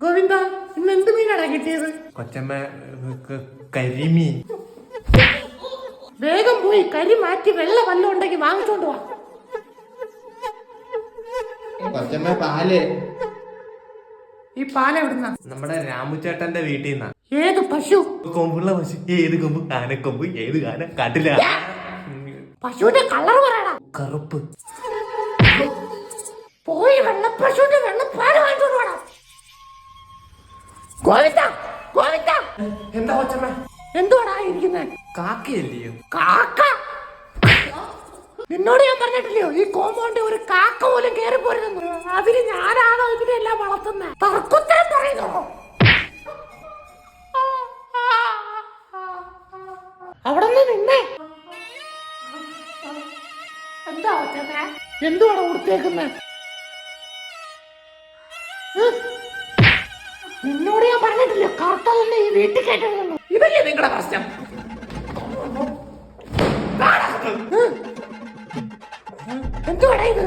ഗോവിന്ദ, ഇന്ന് എന്ത് മീനാണ് കിട്ടിയത്? കൊച്ചമ്മ കരിമീൻ. വേഗം പോയി കരി മാറ്റി വെള്ള വല്ലതും ഉണ്ടെങ്കിൽ വാങ്ങിച്ചോണ്ട് വാ. കൊച്ചമ്മ പാല്. ഈ പാല എവിടുന്ന? നമ്മുടെ രാമുചേട്ടന്റെ വീട്ടിൽ നിന്നാ. ഏത് പശു? കൊമ്പുള്ള പശു. ഏത് കൊമ്പ്? ആനക്കൊമ്പ്. ഏത് ആന? കാട്ടില പശുവിന്റെ കളർ പറയടാ. കറുപ്പ്. പോയി വെള്ളപ്പശുവിന്റെ വെള്ളപ്പാല് വാങ്ങിച്ചോണ്ട് വേണം. ഗോവിന്ദ, ഗോവിന്ദ, എന്താ കൊച്ചമ്മ? എന്തുവാടാ ഇരിക്കുന്നത്? കാക്കയല്ലയോ? കാക്ക? നിന്നോട് ഞാൻ പറഞ്ഞിട്ടില്ലയോ ഈ കോമ്പൗണ്ടിൽ ഒരു കാക്ക പോലും കേറി പോരുന്നു? അതിന് ഞാനാണോ ഇതിനെല്ലാം വളർത്തുന്നത്? തർക്കുത്തരം പറയുന്നു. അവിടെ നിന്നേ. എന്താ എന്തുവാണ് കൊടുത്തേക്കുന്നത്? നിന്നോട് ഞാൻ പറഞ്ഞിട്ടില്ല കറുത്തതന്നെ ഈ വീട്ടിൽ കേട്ടതെന്ന്. ഇതല്ലേ നിങ്ങളുടെ പ്രശ്നം? എന്തുവാടാ ഇത്?